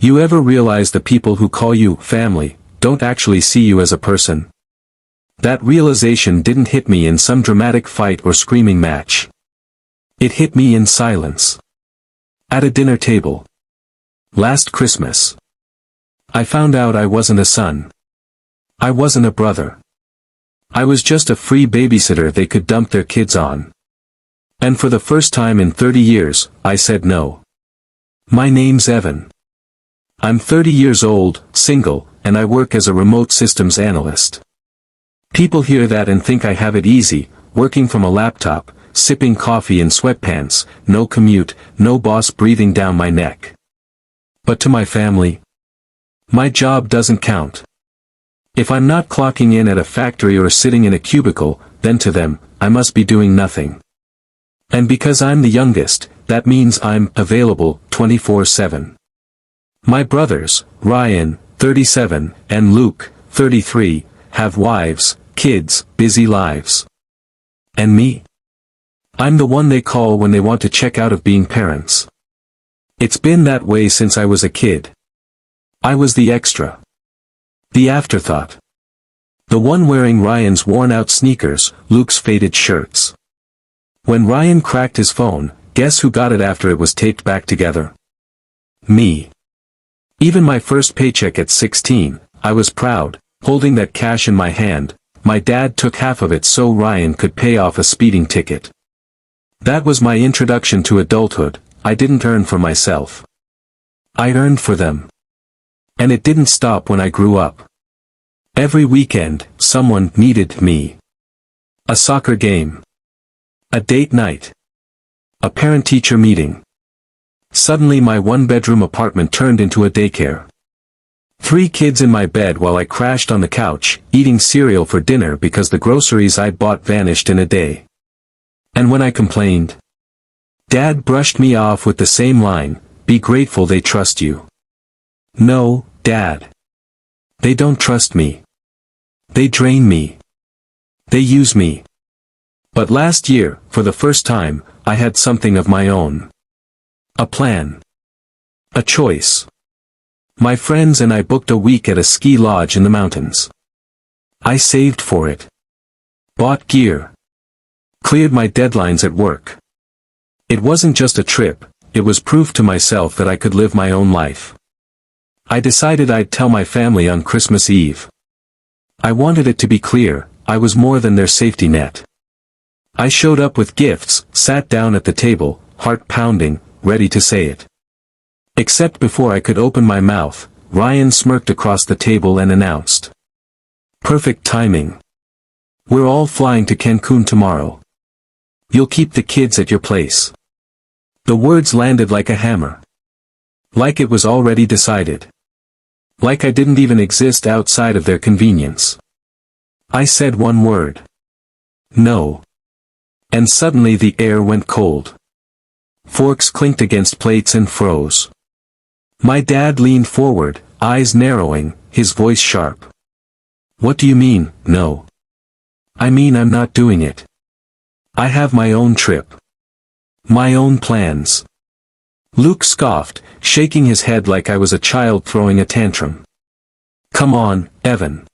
You ever realize the people who call you family don't actually see you as a person? That realization didn't hit me in some dramatic fight or screaming match. It hit me in silence. At a dinner table. Last Christmas. I found out I wasn't a son. I wasn't a brother. I was just a free babysitter they could dump their kids on. And for the first time in 30 years, I said no. My name's Evan. I'm 30 years old, single, and I work as a remote systems analyst. People hear that and think I have it easy, working from a laptop, sipping coffee in sweatpants, no commute, no boss breathing down my neck. But to my family, my job doesn't count. If I'm not clocking in at a factory or sitting in a cubicle, then to them, I must be doing nothing. And because I'm the youngest, that means I'm available 24/7. My brothers, Ryan, 37, and Luke, 33, have wives, kids, busy lives. And me? I'm the one they call when they want to check out of being parents. It's been that way since I was a kid. I was the extra. The afterthought. The one wearing Ryan's worn-out sneakers, Luke's faded shirts. When Ryan cracked his phone, guess who got it after it was taped back together? Me. Even my first paycheck at 16, I was proud, holding that cash in my hand. My dad took half of it so Ryan could pay off a speeding ticket. That was my introduction to adulthood. I didn't earn for myself. I earned for them. And it didn't stop when I grew up. Every weekend, someone needed me. A soccer game. A date night. A parent-teacher meeting. Suddenly my one-bedroom apartment turned into a daycare. 3 kids in my bed while I crashed on the couch, eating cereal for dinner because the groceries I'd bought vanished in a day. And when I complained, Dad brushed me off with the same line, "Be grateful they trust you." No, Dad. They don't trust me. They drain me. They use me. But last year, for the first time, I had something of my own. A plan. A choice. My friends and I booked a week at a ski lodge in the mountains. I saved for it. Bought gear. Cleared my deadlines at work. It wasn't just a trip, it was proof to myself that I could live my own life. I decided I'd tell my family on Christmas Eve. I wanted it to be clear, I was more than their safety net. I showed up with gifts, sat down at the table, heart pounding, ready to say it. Except before I could open my mouth, Ryan smirked across the table and announced. Perfect timing. We're all flying to Cancun tomorrow. You'll keep the kids at your place. The words landed like a hammer. Like it was already decided. Like I didn't even exist outside of their convenience. I said one word. No. And suddenly the air went cold. Forks clinked against plates and froze. My dad leaned forward, eyes narrowing, his voice sharp. What do you mean, no? I mean I'm not doing it. I have my own trip. My own plans. Luke scoffed, shaking his head like I was a child throwing a tantrum. Come on, Evan.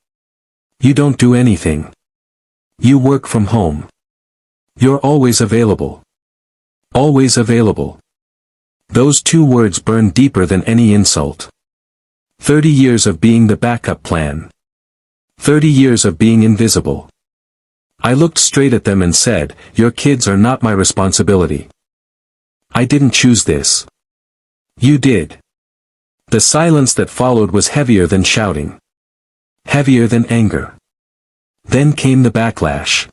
You don't do anything. You work from home. You're always available. Always available. Those 2 words burned deeper than any insult. 30 years of being the backup plan. 30 years of being invisible. I looked straight at them and said, your kids are not my responsibility. I didn't choose this. You did. The silence that followed was heavier than shouting. Heavier than anger. Then came the backlash.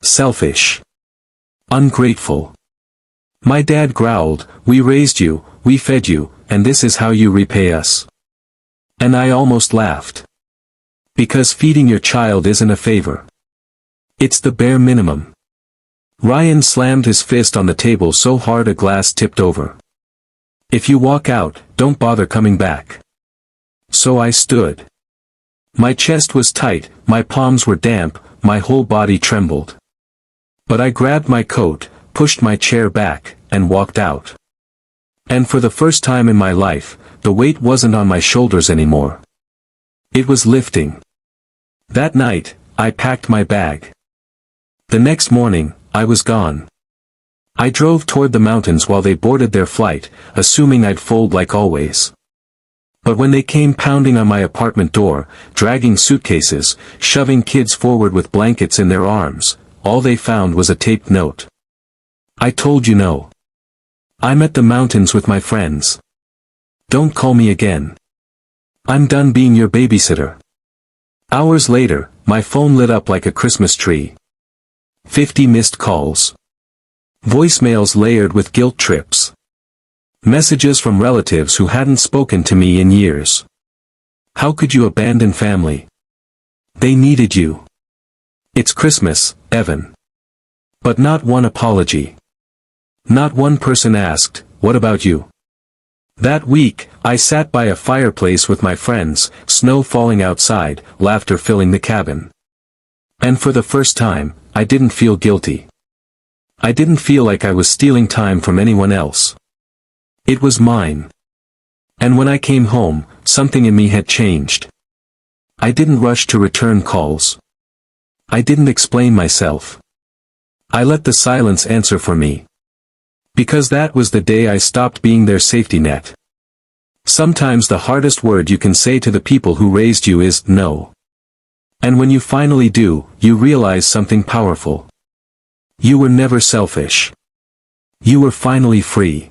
Selfish. Ungrateful. My dad growled, we raised you, we fed you, and this is how you repay us. And I almost laughed. Because feeding your child isn't a favor. It's the bare minimum. Ryan slammed his fist on the table so hard a glass tipped over. If you walk out, don't bother coming back. So I stood. My chest was tight, my palms were damp, my whole body trembled. But I grabbed my coat, pushed my chair back, and walked out. And for the first time in my life, the weight wasn't on my shoulders anymore. It was lifting. That night, I packed my bag. The next morning, I was gone. I drove toward the mountains while they boarded their flight, assuming I'd fold like always. But when they came pounding on my apartment door, dragging suitcases, shoving kids forward with blankets in their arms, all they found was a taped note. I told you no. I'm at the mountains with my friends. Don't call me again. I'm done being your babysitter. Hours later, my phone lit up like a Christmas tree. 50 missed calls. Voicemails layered with guilt trips. Messages from relatives who hadn't spoken to me in years. How could you abandon family? They needed you. It's Christmas, Evan. But not one apology. Not one person asked, what about you? That week, I sat by a fireplace with my friends, snow falling outside, laughter filling the cabin. And for the first time, I didn't feel guilty. I didn't feel like I was stealing time from anyone else. It was mine. And when I came home, something in me had changed. I didn't rush to return calls. I didn't explain myself. I let the silence answer for me. Because that was the day I stopped being their safety net. Sometimes the hardest word you can say to the people who raised you is no. And when you finally do, you realize something powerful. You were never selfish. You were finally free.